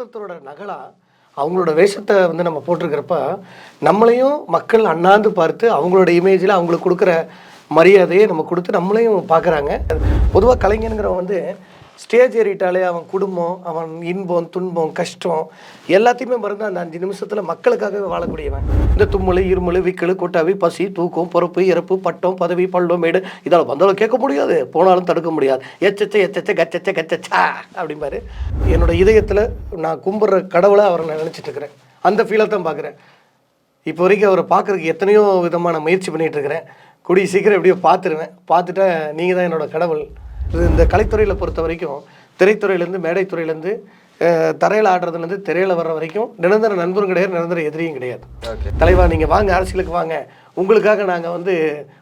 நட்சத்திரத்தோட நகலா அவங்களோட வேஷத்தை வந்து நம்ம போட்டிருக்கிறப்ப நம்மளையும் மக்கள் அண்ணாந்து பார்த்து அவங்களோட இமேஜில் அவங்களுக்கு கொடுக்குற மரியாதையை நம்ம கொடுத்து நம்மளையும் பார்க்குறாங்க. பொதுவாக கலைஞனுங்கிறவன் வந்து ஸ்டேஜ் ஏறிட்டாலே அவன் குடும்பம், அவன் இன்பம், துன்பம், கஷ்டம் எல்லாத்தையுமே மறந்து அந்த 5 நிமிஷத்தில் மக்களுக்காகவே வாழக்கூடியவன். இந்த தும்மல், இருமல், விக்கல், கொட்டாவி, பசி, தூக்கம், பொறுப்பு, இறப்பு, பட்டம், பதவி, பள்ளம், மேடு இதால் வந்தாலும் கேட்க முடியாது, போனாலும் தடுக்க முடியாது. எச்சச்ச கச்சச்ச கச்சச்சா அப்படிம்பாரு. என்னோட இதயத்தில் நான் கும்பிட்ற கடவுளை அவரை நான் நினச்சிட்டு இருக்கிறேன். அந்த ஃபீலை தான் பார்க்குறேன். இப்போ வரைக்கும் அவரை பார்க்குறதுக்கு எத்தனையோ விதமான முயற்சி பண்ணிகிட்டு இருக்கிறேன். கூடிய சீக்கிரம் எப்படியோ பார்த்துருவேன். பார்த்துட்டா நீங்கள் தான் என்னோடய கடவுள். இந்த கலைத்துறையில் பொறுத்த வரைக்கும் திரைத்துறையிலேருந்து மேடைத்துறையிலேருந்து தரையில் ஆடுறதுலேருந்து திரையில் வர்ற வரைக்கும் நிரந்தர நண்பரும் கிடையாது, நிரந்தர எதிரியும் கிடையாது. தலைவா நீங்கள் வாங்க, அரசியலுக்கு வாங்க, உங்களுக்காக நாங்கள் வந்து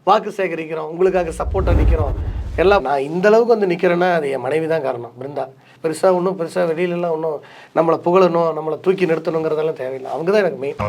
வாக்கு சேகரிக்கிறோம், உங்களுக்காக சப்போர்ட்டாக நிற்கிறோம் எல்லாம். நான் இந்தளவுக்கு வந்து நிற்கிறேன்னா அது என் மனைவி தான் காரணம். பிருந்தா பெருசாக வெளியிலலாம் ஒன்றும் நம்மளை புகழணும், நம்மளை தூக்கி நிறுத்தணுங்கிறதெல்லாம் தேவையில்லை. அவங்க தான் எனக்கு main.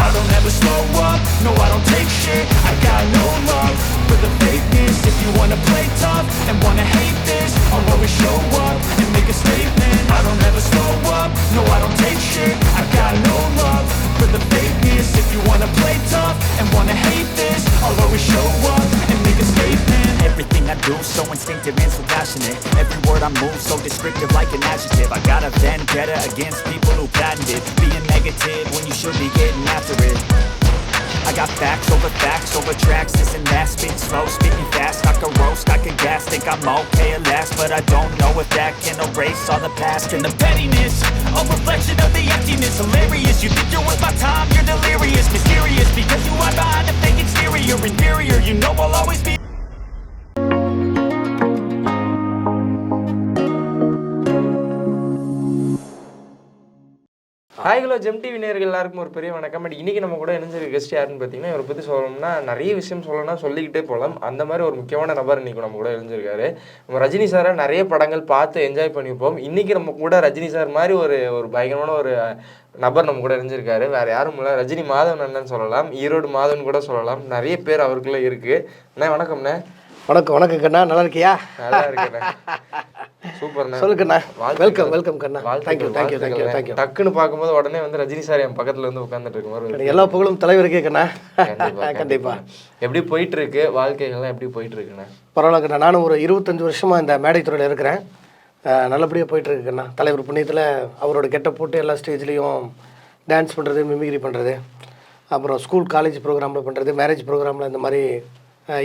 I don't ever slow up, no I don't take shit. I got no love for the fakeness. If you wanna play tough and wanna hate this, I'll always show up and make a statement. I don't ever slow up, no I don't take shit. I got no love for the fakeness. If you wanna play tough and wanna hate this, I'll always show up and make a statement. Everything I do so instinctive and so passionate. Every word I move so descriptive like an adjective. I got a vendetta against people who patented being negative when you should be getting after it. I got facts over tracks, this and that. Spitting slow, spitting fast, I can roast, I can gas. Think I'm okay at last, but I don't know if that can erase all the past. And the pettiness, a reflection of the emptiness. Hilarious, you think you're worth my time, you're delirious. Mysterious, because you are behind a fake exterior. Inferior, you know I'll always be. Hi hello GeM TV நேயர்கள் எல்லாருக்கும் ஒரு பெரிய வணக்கம். But இன்றைக்கி நம்ம கூட இணைஞ்சிருக்க guest யாருன்னு பார்த்தீங்கன்னா, இவரை பற்றி சொல்லணும்னா நிறைய விஷயம் சொல்லணும்னா சொல்லிக்கிட்டே போகலாம். அந்த மாதிரி ஒரு முக்கியமான நபர் இன்றைக்கி நம்ம கூட இணைஞ்சிருக்காரு. நம்ம ரஜினி சாரை நிறைய படங்கள் பார்த்து என்ஜாய் பண்ணிப்போம். இன்றைக்கி நம்ம கூட ரஜினி சார் மாதிரி ஒரு பயங்கரமான ஒரு நபர் நம்ம கூட இணைஞ்சிருக்காரு. வேறு யாரும் இல்லை, ரஜினி மாதவன் அண்ணன் சொல்லலாம், ஈரோடு மாதவன் கூட சொல்லலாம். நிறைய பேர் அவருக்குள்ளே இருக்குது. அண்ணா வணக்கம்ண்ணே. வணக்கம் கண்ணா, நல்லா இருக்கியா? நல்லா இருக்கேண்ணே, சூப்பர்ண்ணா. சொல்லுங்கண்ணா. வெல்கம் கண்ணா. தேங்க்யூ. டக்குன்னு பார்க்கும்போது உடனே வந்து ரஜினி சார் என் பக்கத்துல வந்து உட்காந்துட்டு இருக்க மாதிரி. எல்லா புகழும் தலைவருக்கே கண்ணா. கண்டிப்பா. எப்படி போயிட்டு இருக்கு வாழ்க்கைகள்லாம், எப்படி போயிட்டு இருக்குண்ணா? பரவாயில்ல கண்ணா, நானும் ஒரு 25 வருஷமா இந்த மேடைத்துறையில் இருக்கிறேன். நல்லபடியாக போயிட்டு இருக்குண்ணா. தலைவர் புண்ணியத்தில் அவரோட கெட்ட போட்டு எல்லா ஸ்டேஜ்லேயும் டான்ஸ் பண்ணுறது, மிமிக்ரி பண்ணுறது, அப்புறம் ஸ்கூல் காலேஜ் ப்ரோக்ராமில் பண்ணுறது, மேரேஜ் ப்ரோக்ராமில் இந்த மாதிரி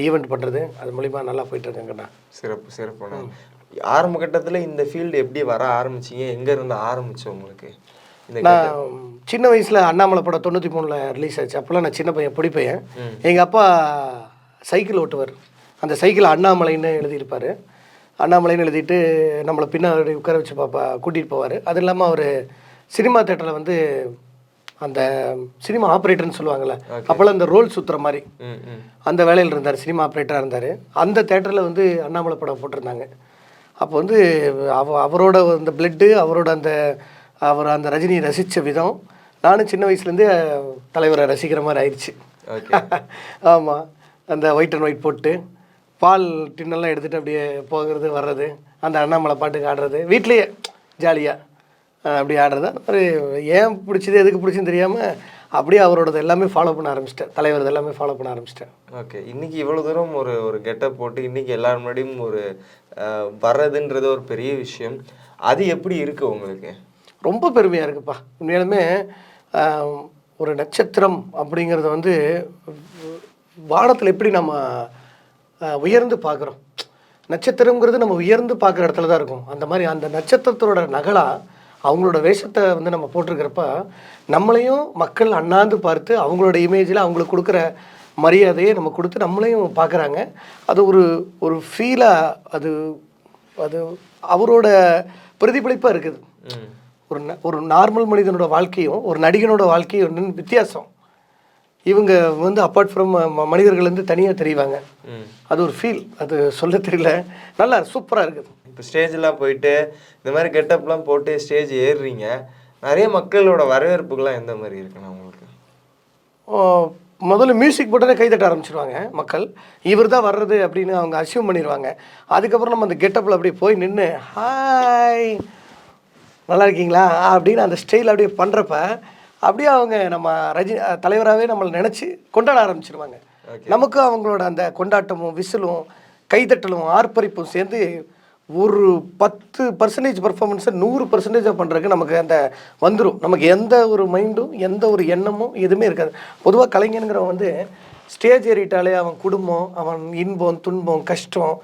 ஈவெண்ட் பண்ணுறது, அது மூலிமா நல்லா போயிட்டுருக்கேங்கண்ணா. சிறப்புண்ணா. ஆரம்ப கட்டத்தில் இந்த ஃபீல்டு எப்படி வர ஆரம்பிச்சிங்க? எங்கேருந்து ஆரம்பிச்சு உங்களுக்கு? நான் சின்ன வயசில் அண்ணாமலை படம் 93 ரிலீஸ் ஆச்சு. அப்போல்லாம் நான் சின்ன பையன், பொடி பையன். எங்கள் அப்பா சைக்கிள் ஓட்டுவார். அந்த சைக்கிள் அண்ணாமலைன்னு எழுதியிருப்பார். அண்ணாமலைன்னு எழுதிட்டு நம்மளை பின்னாடி உட்கார வச்சு கூட்டிகிட்டு போவார். அது இல்லாமல் அவர் சினிமா தேட்டரில் வந்து அந்த சினிமா ஆப்ரேட்டர்னு சொல்லுவாங்கள்ல, அப்போல்லாம் அந்த ரோல் சுற்றுற மாதிரி அந்த வேலையில் இருந்தார். சினிமா ஆப்ரேட்டராக இருந்தார். அந்த தேட்டரில் வந்து அண்ணாமலை படம் போட்டிருந்தாங்க. அப்போ வந்து அவரோட அந்த பிளட்டு, அவர் அந்த ரஜினியை ரசித்த விதம், நானும் சின்ன வயசுலேருந்தே தலைவரை ரசிக்கிற மாதிரி ஆயிடுச்சு. ஆமாம், அந்த ஒயிட் அண்ட் ஒயிட் போட்டு பால் டின்னெல்லாம் எடுத்துகிட்டு அப்படியே போகிறது வர்றது, அந்த அண்ணாமலை பாட்டுக்கு ஆடுறது, வீட்லேயே ஜாலியாக அப்படி ஆடுறது. அந்த மாதிரி ஏன் பிடிச்சது எதுக்கு பிடிச்சுன்னு தெரியாமல் அப்படியே அவரோடது எல்லாமே ஃபாலோ பண்ண ஆரம்பிச்சிட்டேன். தலைவரது எல்லாமே ஃபாலோ பண்ண ஆரம்பிச்சிட்டேன். ஓகே, இன்றைக்கி இவ்வளோ தூரம் ஒரு கெட்டப் போட்டு இன்றைக்கி எல்லார் முன்னாடியும் ஒரு வர்றதுன்றது ஒரு பெரிய விஷயம். அது எப்படி இருக்குது உங்களுக்கு? ரொம்ப பெருமையாக இருக்குப்பா. உண்மையாலுமே ஒரு நட்சத்திரம் அப்படிங்கிறத வந்து வானத்தில் எப்படி நம்ம உயர்ந்து பார்க்குறோம், நட்சத்திரங்கிறது நம்ம உயர்ந்து பார்க்குற இடத்துல தான் இருக்கும். அந்த மாதிரி அந்த நட்சத்திரத்தோட நகலாக அவங்களோட வேஷத்தை வந்து நம்ம போட்டிருக்கிறப்ப நம்மளையும் மக்கள் அண்ணாந்து பார்த்து அவங்களோட இமேஜில் அவங்களுக்கு கொடுக்குற மரியாதையை நம்ம கொடுத்து நம்மளையும் பார்க்குறாங்க. அது ஒரு ஃபீலாக அது அவரோட பிரதிபலிப்பாக இருக்குது. ஒரு நார்மல் மனிதனோட வாழ்க்கையும் ஒரு நடிகனோட வாழ்க்கையும் வித்தியாசம். இவங்க வந்து அப்பார்ட் ஃப்ரம் மனிதர்கள்லேருந்து தனியாக தெரிவாங்க. அது ஒரு ஃபீல், அது சொல்ல தெரியல, நல்லா சூப்பராக இருக்குது. இப்போ ஸ்டேஜெலாம் போயிட்டு இந்த மாதிரி கெட்டப்லாம் போட்டு ஸ்டேஜ் ஏறுறீங்க, நிறைய மக்களோட வரவேற்புகள்லாம் எந்த மாதிரி இருக்குண்ணா உங்களுக்கு? முதல்ல மியூசிக் போட்டோன்னே கைதட்ட ஆரம்பிச்சிருவாங்க மக்கள். இவர் தான் வர்றது அப்படின்னு அவங்க அசியூம் பண்ணிடுவாங்க. அதுக்கப்புறம் நம்ம அந்த கெட்டப்பில் அப்படியே போய் நின்று ஹாய் நல்லா இருக்கீங்களா அப்படின்னு அந்த ஸ்டைல் அப்படியே பண்ணுறப்ப அப்படியே அவங்க நம்ம தலைவராகவே நம்மளை நினச்சி கொண்டாட ஆரம்பிச்சிருவாங்க. நமக்கும் அவங்களோட அந்த கொண்டாட்டமும் விசிலும் கைதட்டலும் ஆர்ப்பரிப்பும் சேர்ந்து ஒரு 10% பர்ஃபார்மன்ஸை 100% பண்ணுறதுக்கு நமக்கு அந்த வந்துடும். நமக்கு எந்த ஒரு மைண்டும் எந்த ஒரு எண்ணமும் எதுவுமே இருக்காது. பொதுவாக கலைஞனுங்கிறவன் வந்து ஸ்டேஜ் ஏறிட்டாலே அவன் குடும்பம், அவன் இன்பம், துன்பம், கஷ்டம்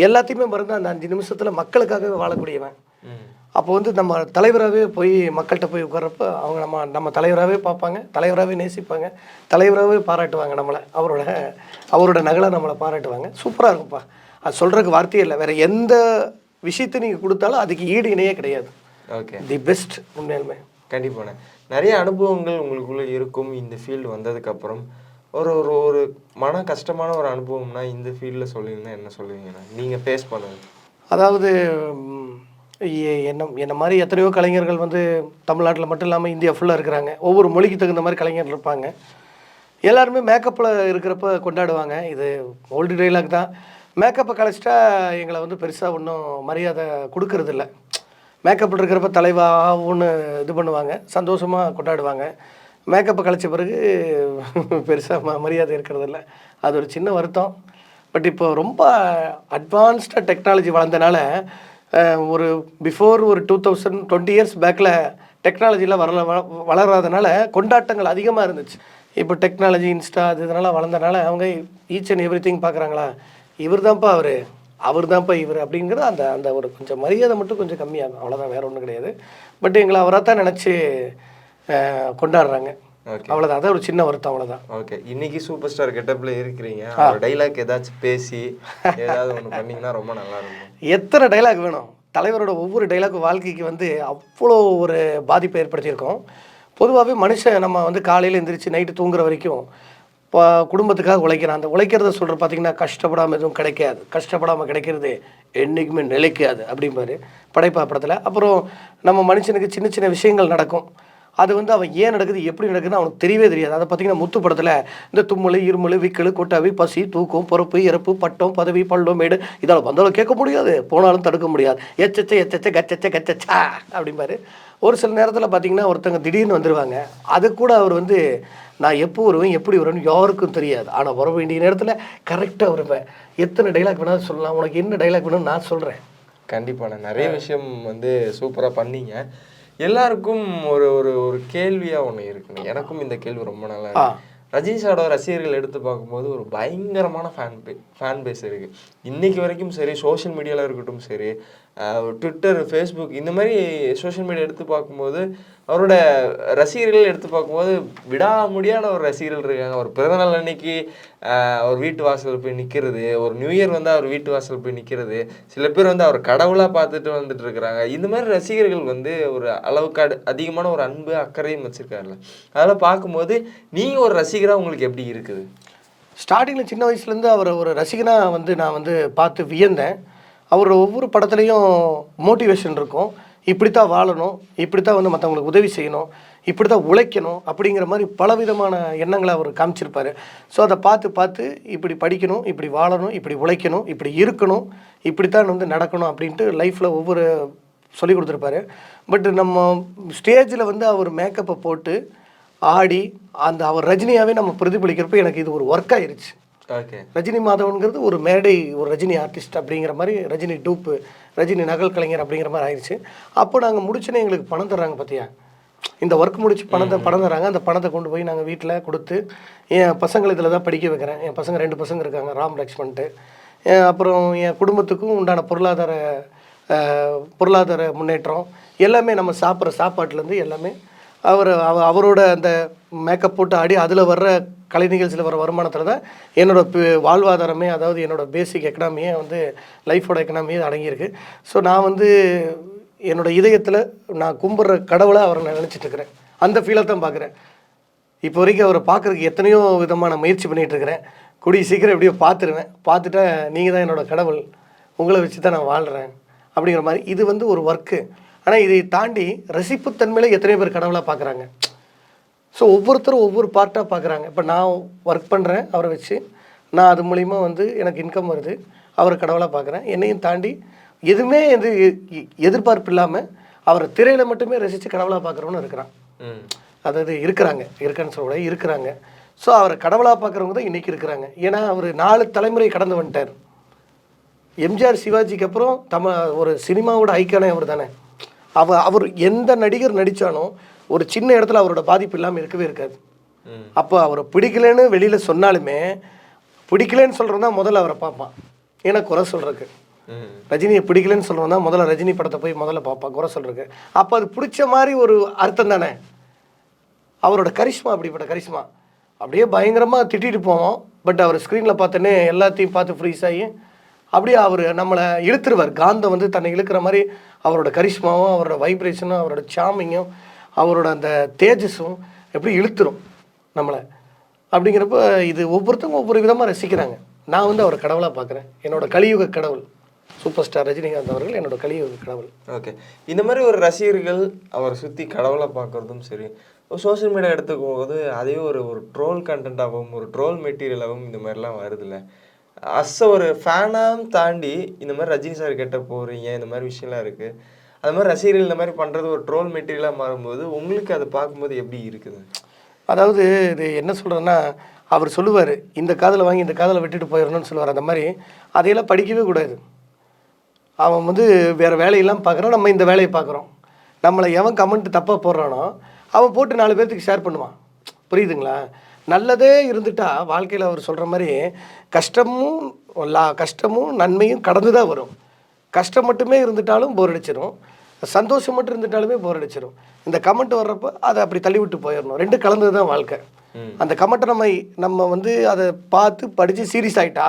எல்லாத்தையுமே மறந்து அந்த 5 நிமிஷத்தில் மக்களுக்காகவே வாழக்கூடியவன். அப்போ வந்து நம்ம தலைவராகவே போய் மக்கள்கிட்ட போய் உட்கார்றப்ப அவங்க நம்ம தலைவராகவே பார்ப்பாங்க, தலைவராகவே நேசிப்பாங்க, தலைவராகவே பாராட்டுவாங்க நம்மளை. அவரோட நகலை நம்மளை பாராட்டுவாங்க. சூப்பராக இருக்கும்ப்பா. அது சொல்கிறதுக்கு வார்த்தையே இல்லை. வேறு எந்த விஷயத்தை நீங்கள் கொடுத்தாலும் அதுக்கு ஈடு இணையே கிடையாது. Okay, the best. உண்மையாலுமே கண்டிப்பாண்ணே. நிறைய அனுபவங்கள் உங்களுக்குள்ளே இருக்கும் இந்த ஃபீல்டு வந்ததுக்கப்புறம். ஒரு ஒரு ஒரு மன கஷ்டமான ஒரு அனுபவம்னா இந்த ஃபீல்டில் சொல்லிங்கன்னா என்ன சொல்லுவீங்கண்ணா நீங்கள் ஃபேஸ் பண்ணது? அதாவது என்ன மாதிரி எத்தனையோ கலைஞர்கள் வந்து தமிழ்நாட்டில் மட்டும் இல்லாமல் இந்தியா ஃபுல்லாக இருக்கிறாங்க. ஒவ்வொரு மொழிக்கு தகுந்த மாதிரி கலைஞர்கள் இருப்பாங்க. எல்லாருமே மேக்கப்பில் இருக்கிறப்ப கொண்டாடுவாங்க. இது ஓல்டு டைலாக் தான். மேக்கப்பை கலைச்சிட்டா எங்களை வந்து பெருசாக ஒன்றும் மரியாதை கொடுக்கறதில்ல. மேக்கப்பில் இருக்கிறப்ப தலைவா ஒன்று இது பண்ணுவாங்க, சந்தோஷமாக கொண்டாடுவாங்க. மேக்கப்பை கலைச்ச பிறகு பெருசாக மரியாதை இருக்கிறதில்ல. அது ஒரு சின்ன வருத்தம். பட் இப்போ ரொம்ப அட்வான்ஸ்டாக டெக்னாலஜி வளர்ந்தனால ஒரு பிஃபோர் ஒரு 2020 இயர்ஸ் பேக்கில் டெக்னாலஜிலாம் வளராதனால கொண்டாட்டங்கள் அதிகமாக இருந்துச்சு. இப்போ டெக்னாலஜி இன்ஸ்டா அது இதனால் வளர்ந்தனால அவங்க ஈச் அண்ட் எவ்ரி திங் பார்க்குறாங்களா, இவர் தான்ப்பா அவர் தான்ப்பா இவர் அப்படிங்கிற அந்த அந்த ஒரு கொஞ்சம் மரியாதை மட்டும் கொஞ்சம் கம்மியாகும். அவ்வளோதான், வேறு ஒன்றும் கிடையாது. பட் எங்களை அவராக தான் நினச்சி கொண்டாடுறாங்க. அவ்வளோதான். அதான் ஒரு சின்ன வருத்தம், அவ்வளோதான். ஓகே, இன்னைக்கு சூப்பர் ஸ்டார் கெட்டப்பில் இருக்கிறீங்க. டைலாக் ஏதாச்சும் பேசி ஏதாவது ஒன்று பண்ணிங்கன்னா ரொம்ப நல்லா இருக்கும். எத்தனை டைலாக் வேணும்? தலைவரோட ஒவ்வொரு டைலாக்கும் வாழ்க்கைக்கு வந்து அவ்வளோ ஒரு பாதிப்பை ஏற்படுத்தியிருக்கோம். பொதுவாகவே மனுஷன் நம்ம வந்து காலையில் எழுந்திரிச்சு நைட்டு தூங்குற வரைக்கும் இப்போ குடும்பத்துக்காக உழைக்கிறான். அந்த உழைக்கிறத சொல்கிற பார்த்திங்கன்னா கஷ்டப்படாமல் எதுவும் கிடைக்காது, கஷ்டப்படாமல் கிடைக்கிறது என்றைக்குமே நிலைக்காது அப்படிம்பாரு படைப்பா படத்தில். அப்புறம் நம்ம மனுஷனுக்கு சின்ன சின்ன விஷயங்கள் நடக்கும். அது வந்து அவன் ஏன் நடக்குது எப்படி நடக்குதுன்னு அவனுக்கு தெரியவே தெரியாது. அதை பார்த்திங்கன்னா முத்து படத்தில் இந்த தும்மல், இருமல், விக்கல், கொட்டாவி, பசி, தூக்கம், பொறுப்பு, இறப்பு, பட்டம், பதவி, பள்ளம், மேடு இதால் வந்தாலும் கேட்க முடியாது, போனாலும் தடுக்க முடியாது, எச்சச்ச கச்சச்சா அப்படிம்பாரு. ஒரு சில நேரத்தில் பார்த்திங்கன்னா ஒருத்தங்க திடீர்னு வந்துடுவாங்க. அது கூட அவர் வந்து நான் எப்போ வருவேன் எப்படி வருவேன்னு யாருக்கும் தெரியாது. ஆனால் வர வேண்டிய நேரத்தில் கரெக்டாக வருவேன். எத்தனை டைலாக் வேணாலும் சொல்லலாம். உனக்கு என்ன டைலாக் வேணும்னு நான் சொல்கிறேன். கண்டிப்பாக நிறைய விஷயம் வந்து சூப்பராக பண்ணீங்க. எல்லாருக்கும் ஒரு ஒரு ஒரு கேள்வியாக ஒன்று இருக்குங்க. எனக்கும் இந்த கேள்வி ரொம்ப நல்லா இருக்கு. ரஜினி சாரோட ரசிகர்கள் எடுத்து பார்க்கும்போது ஒரு பயங்கரமான ஃபேன் பேஸ் இருக்குது. இன்றைக்கி வரைக்கும் சரி, சோஷியல் மீடியாவில் இருக்கட்டும் சரி, ட்விட்டர், ஃபேஸ்புக் இந்த மாதிரி சோஷியல் மீடியா எடுத்து பார்க்கும்போது அவரோட ரசிகர்கள் எடுத்து பார்க்கும்போது விடாமுடியான ஒரு ரசிகர்கள் இருக்காங்க. ஒரு பிறந்தநாள் அன்னைக்கு அவர் வீட்டு வாசல் போய் நிற்கிறது, ஒரு நியூ இயர் வந்து அவர் வீட்டு வாசல் போய் நிற்கிறது, சில பேர் வந்து அவர் கடவுளாக பார்த்துட்டு வந்துட்டு இருக்கிறாங்க. இந்த மாதிரி ரசிகர்கள் வந்து ஒரு அளவுக்கு அதிகமான ஒரு அன்பு அக்கறையும் வச்சுருக்காருல்ல. அதெல்லாம் பார்க்கும்போது நீங்கள் ஒரு ரசிகராக உங்களுக்கு எப்படி இருக்குது? ஸ்டார்டிங்கில் சின்ன வயசுலேருந்து அவரை ஒரு ரசிகனாக வந்து நான் வந்து பார்த்து வியந்தேன். அவர் ஒவ்வொரு படத்துலையும் மோட்டிவேஷன் இருக்கும். இப்படித்தான் வாழணும், இப்படித்தான் வந்து மற்றவங்களுக்கு உதவி செய்யணும், இப்படி தான் உழைக்கணும் அப்படிங்கிற மாதிரி பலவிதமான எண்ணங்களை அவர் காமிச்சிருப்பார். ஸோ அதை பார்த்து இப்படி படிக்கணும், இப்படி வாழணும், இப்படி உழைக்கணும், இப்படி இருக்கணும், இப்படித்தான் வந்து நடக்கணும் அப்படின்ட்டு லைஃப்பில் ஒவ்வொரு சொல்லி கொடுத்துருப்பாரு. பட் நம்ம ஸ்டேஜில் வந்து அவர் மேக்கப்பை போட்டு ஆடி அந்த அவர் ரஜினியாகவே நம்ம பிரதிபலிக்கிறப்ப எனக்கு இது ஒரு ஒர்க் ஆயிருச்சு. ரஜினி மாதவன்கிறது ஒரு மேடை, ஒரு ரஜினி ஆர்டிஸ்ட் அப்படிங்கிற மாதிரி, ரஜினி டூப்பு, ரஜினி நகல் கலைஞர் அப்படிங்கிற மாதிரி ஆயிடுச்சு. அப்போ நாங்கள் முடிச்சுன்னு எங்களுக்கு பணம் தர்றாங்க. பார்த்தியா, இந்த ஒர்க் முடிச்சு பணம் தராங்க. அந்த பணத்தை கொண்டு போய் நாங்கள் வீட்டில் கொடுத்து என் பசங்களை இதில் தான் படிக்க வைக்கிறேன். என் பசங்க 2 பசங்க இருக்காங்க, ராம் லக்ஷ்மண்ட்டு. அப்புறம் என் குடும்பத்துக்கும் உண்டான பொருளாதார முன்னேற்றம் எல்லாமே நம்ம சாப்பிட்ற சாப்பாட்டுலேருந்து எல்லாமே அவரோட அந்த மேக்கப் போட்டு ஆடி அதில் வர்ற கலை நிகழ்ச்சியில் வர வருமானத்தில் தான் என்னோடய வாழ்வாதாரமே, அதாவது என்னோடய பேசிக் எக்கனாமியே வந்து லைஃபோட எக்கனாமியே அடங்கியிருக்கு. ஸோ நான் வந்து என்னோடய இதயத்தில் நான் கும்பிட்ற கடவுளாக அவரை நான் நினச்சிட்ருக்கிறேன். அந்த ஃபீலை தான் பார்க்குறேன். இப்போ வரைக்கும் அவரை பார்க்குறதுக்கு எத்தனையோ விதமான முயற்சி பண்ணிகிட்ருக்கிறேன். கூடிய சீக்கிரம் எப்படியோ பார்த்துருவேன். பார்த்துட்டா நீங்கள் தான் என்னோடய கடவுள், உங்களை வச்சு தான் நான் வாழ்கிறேன் அப்படிங்கிற மாதிரி. இது வந்து ஒரு ஒர்க்கு. ஆனால் இதை தாண்டி ரசிப்புத்தன்மையில் எத்தனையோ பேர் கடவுளாக பார்க்குறாங்க. ஸோ ஒவ்வொருத்தரும் ஒவ்வொரு பார்ட்டாக பார்க்குறாங்க. இப்போ நான் ஒர்க் பண்ணுறேன் அவரை வச்சு, நான் அது மூலிமா வந்து எனக்கு இன்கம் வருது, அவரை கடவுளாக பார்க்குறேன். என்னையும் தாண்டி எதுவுமே எதிர்பார்ப்பு இல்லாமல் அவரை திரையில் மட்டுமே ரசித்து கடவுளாக பார்க்குறவனு இருக்கிறான். அதாவது இருக்கான்னு சொல்ல இருக்கிறாங்க. ஸோ அவரை கடவுளாக பார்க்குறவங்க தான் இன்றைக்கி இருக்கிறாங்க. ஏன்னா அவர் 4 தலைமுறை கடந்து வந்துட்டார். எம்ஜிஆர் சிவாஜிக்கு அப்புறம் ஒரு சினிமாவோட ஐக்கானே அவர் தானே. அவர் எந்த நடிகர் நடித்தாலும் ஒரு சின்ன இடத்துல அவரோட பாதிப்பு இல்லாமல் இருக்கவே இருக்காது. அப்போ அவரை பிடிக்கலன்னு வெளியில் சொன்னாலுமே பிடிக்கலன்னு சொல்கிறவன் தான் முதல்ல அவரை பார்ப்பான். ஏன்னா குறை சொல்கிறதுக்கு. ரஜினியை பிடிக்கலன்னு சொல்கிறவன் தான் முதல்ல ரஜினி படத்தை போய் முதல்ல பார்ப்பான் குறை சொல்கிறதுக்கு. அப்போ அது பிடிச்ச மாதிரி ஒரு அர்த்தம் தானே. அவரோட கரிஷ்மா அப்படிப்பட்ட கரிஷ்மா. அப்படியே பயங்கரமாக திட்டிட்டு போவோம். பட் அவர் ஸ்க்ரீனில் பார்த்தோன்னே எல்லாத்தையும் பார்த்து ஃப்ரீஸ் ஆகி அப்படியே அவர் நம்மளை இழுத்துருவார். காந்தம் வந்து தன்னை இழுக்கிற மாதிரி அவரோட கரிஷ்மாவும் அவரோட வைப்ரேஷனும் அவரோட சாமிங்கும் அவரோட அந்த தேஜஸும் எப்படி இழுத்துரும் நம்மளை. அப்படிங்கிறப்ப இது ஒவ்வொருத்தவங்க ஒவ்வொரு விதமாக ரசிக்கிறாங்க. நான் வந்து அவரை கடவுளாக பார்க்குறேன். என்னோட கலியுக கடவுள் சூப்பர் ஸ்டார் ரஜினிகாந்த் அவர்கள் என்னோட கலியுக கடவுள். ஓகே, இந்த மாதிரி ஒரு ரசிகர்கள் அவரை சுற்றி கடவுளாக பார்க்குறதும் சரி, சோஷியல் மீடியா எடுத்துக்கும் போது அதே ஒரு ட்ரோல் கண்டென்ட்டாகவும் ஒரு ட்ரோல் மெட்டீரியலாகவும் இந்த மாதிரிலாம் வருதுல்ல. ஒரு ஃபேனாக தாண்டி இந்த மாதிரி ரஜினி சார் கிட்ட போகிறீங்க, இந்த மாதிரி விஷயம்லாம் இருக்குது. அது மாதிரி ரசிகர்கள் இந்த மாதிரி பண்ணுறது ஒரு ட்ரோல் மெட்டீரியலாக மாறும்போது உங்களுக்கு அதை பார்க்கும்போது எப்படி இருக்குது? அதாவது இது என்ன சொல்கிறேன்னா, அவர் சொல்லுவார் இந்த காதில் வாங்கி இந்த காதில் விட்டுட்டு போயிடணும்னு சொல்லுவார். அந்த மாதிரி அதையெல்லாம் படிக்கவே கூடாது. அவன் வந்து வேறு வேலையெல்லாம் பார்க்குறான், நம்ம இந்த வேலையை பார்க்குறோம். நம்மளை எவன் கமெண்ட் தப்பாக போடுறானோ அவன் போட்டு 4 பேர்த்துக்கு ஷேர் பண்ணுவான். புரியுதுங்களா? நல்லதே இருந்துட்டா வாழ்க்கையில் அவர் சொல்கிற மாதிரி கஷ்டமும் நன்மையும் கடந்து தான் வரும். கஷ்டம் மட்டுமே இருந்துட்டாலும் போர் அடிச்சிடும், சந்தோஷம் மட்டும் இருந்துட்டாலுமே போர் அடிச்சிடும். இந்த கமெண்ட் வர்றப்போ அதை அப்படி தள்ளி விட்டு போயிடணும். 2 கலந்தது தான் வாழ்க்கை. அந்த கமெண்ட்டை நம்ம வந்து அதை பார்த்து படித்து சீரியஸ் ஆகிட்டா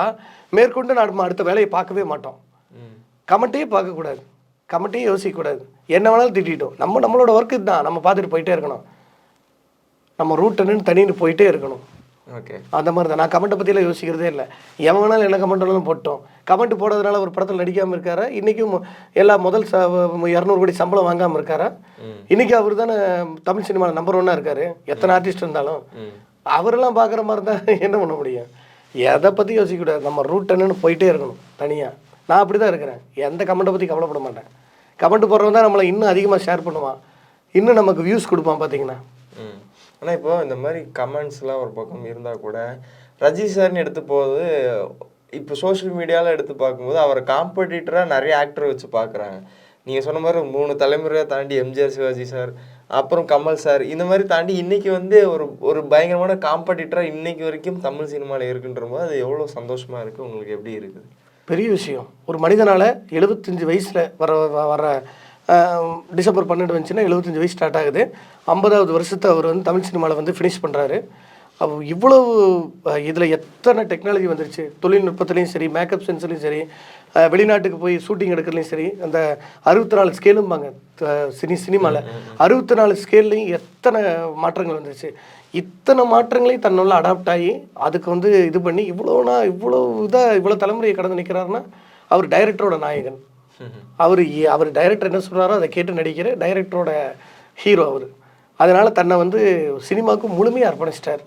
மேற்கொண்டு நம்ம அடுத்த வேலையை பார்க்கவே மாட்டோம். கமெண்ட்டையே பார்க்கக்கூடாது, கமெண்ட்டையே யோசிக்கக்கூடாது. என்ன வேணாலும் திட்டிட்டோம், நம்மளோட ஒர்க்கு தான், நம்ம பார்த்துட்டு போயிட்டே இருக்கணும். நம்ம ரூட் என்னன்னு தனின்னு போயிட்டே இருக்கணும். ஓகே, அந்த மாதிரி தான். நான் கமெண்ட்டை பற்றியெல்லாம் யோசிக்கிறதே இல்லை. எவன் வேணாலும் என்ன கமெண்ட்னாலும் போட்டோம். கமெண்ட் போடுறதுனால ஒரு படத்தில் நடிக்காமல் இருக்காரா? இன்றைக்கும் முதல் 200 கோடி சம்பளம் வாங்காமல் இருக்காரா? இன்றைக்கி அவர் தானே தமிழ் சினிமாவில் நம்பர் 1 இருக்கார். எத்தனை ஆர்டிஸ்ட் இருந்தாலும் அவரெல்லாம் பார்க்குற மாதிரி தான் என்ன பண்ண முடியும்? எதை பற்றி யோசிக்கக்கூடாது, நம்ம ரூட் என்னன்னு போயிட்டே இருக்கணும் தனியாக. நான் அப்படி தான் இருக்கிறேன். எந்த கமெண்ட்டை பற்றி கவலைப்பட மாட்டேன். கமெண்ட் போடுறவன் தான் நம்மளை இன்னும் அதிகமாக ஷேர் பண்ணுவான், இன்னும் நமக்கு வியூஸ் கொடுப்பான். பார்த்தீங்கன்னா ஆனால் இப்போ இந்த மாதிரி கமெண்ட்ஸ்லாம் ஒரு பக்கம் இருந்தால் கூட ரஜினி சார்னு எடுத்து போகுது. இப்போ சோஷியல் மீடியாவில் எடுத்து பார்க்கும்போது அவரை காம்படிட்டராக நிறைய ஆக்டர் வச்சு பார்க்குறாங்க. நீங்கள் சொன்ன மாதிரி 3 தலைமுறையாக தாண்டி எம்ஜிஆர் சிவாஜி சார், அப்புறம் கமல் சார், இந்த மாதிரி தாண்டி இன்றைக்கி வந்து ஒரு பயங்கரமான காம்படிட்டராக இன்றைக்கி வரைக்கும் தமிழ் சினிமாவில் இருக்குன்ற போது அது எவ்வளோ சந்தோஷமாக இருக்குது? உங்களுக்கு எப்படி இருக்குது? பெரிய விஷயம். ஒரு மனிதனால் 75 வயசில் வர டிசம்பர் 12 வந்துச்சுன்னா 75 வயசு ஸ்டார்ட் ஆகுது. 50வது வருஷத்தை அவர் வந்து தமிழ் சினிமாவில் வந்து ஃபினிஷ் பண்ணுறாரு. அப்போ இவ்வளவு இதில் எத்தனை டெக்னாலஜி வந்துருச்சு, தொழில்நுட்பத்துலேயும் சரி, மேக்கப் சென்ஸ்லையும் சரி, வெளிநாட்டுக்கு போய் ஷூட்டிங் எடுக்கிறதுலையும் சரி. அந்த 64 ஸ்கேலும்பாங்க சினிமாவில், 64 ஸ்கேல்லையும் எத்தனை மாற்றங்கள் வந்துருச்சு. இத்தனை மாற்றங்களையும் தன்னுள்ள அடாப்ட் ஆகி அதுக்கு வந்து இது பண்ணி இவ்வளோ தலைமுறையை கடந்து நிற்கிறாருன்னா அவர் டைரக்டரோட நாயகன். அவர் டைரக்டர் என்ன சொல்கிறாரோ அதை கேட்டு நடிக்கிற டைரக்டரோட ஹீரோ அவர். அதனால் தன்னை வந்து சினிமாவுக்கு முழுமையாக அர்ப்பணிச்சிட்டார்.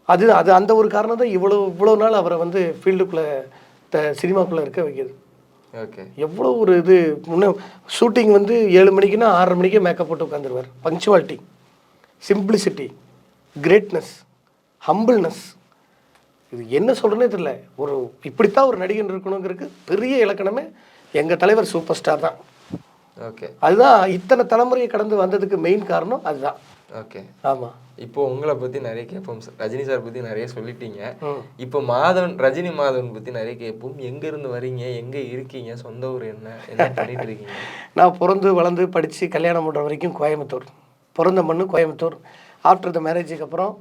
அது அந்த ஒரு காரணம் தான் இவ்வளோ நாள் அவரை வந்து ஃபீல்டுக்குள்ளே சினிமாக்குள்ளே இருக்க வைக்கிது. ஓகே, எவ்வளோ ஒரு இது. ஷூட்டிங் வந்து 7 மணிக்குன்னா 6:30 மணிக்கே மேக்கப் போட்டு உட்காந்துருவார். Punctuality, simplicity, greatness, humbleness. இது என்ன சொல்கிறேன்னே தெரியல. இப்படித்தான் ஒரு நடிகன் இருக்கணுங்கிறதுக்கு பெரிய இலக்கணமே எங்கள் தலைவர் சூப்பர் ஸ்டார் தான். ஓகே, அதுதான் இத்தனை தலைமுறையை கடந்து வந்ததுக்கு மெயின் காரணம் அதுதான். ஓகே, ஆமாம். இப்போ உங்களை பற்றி நிறைய கேட்போம், ரஜினி சார் பற்றி நிறைய சொல்லிட்டீங்க. இப்போ ரஜினி மாதவன் பற்றி நிறைய கேட்போம். எங்கேருந்து வரீங்க, எங்கே இருக்கீங்க, சொந்த ஊர் என்ன பண்ணிட்டு இருக்கீங்க? நான் பிறந்து வளர்ந்து படித்து கல்யாணம் பண்ணுற வரைக்கும் கோயம்புத்தூர். பிறந்த மண்ணு கோயம்புத்தூர். ஆஃப்டர் த மேரேஜுக்கு அப்புறம்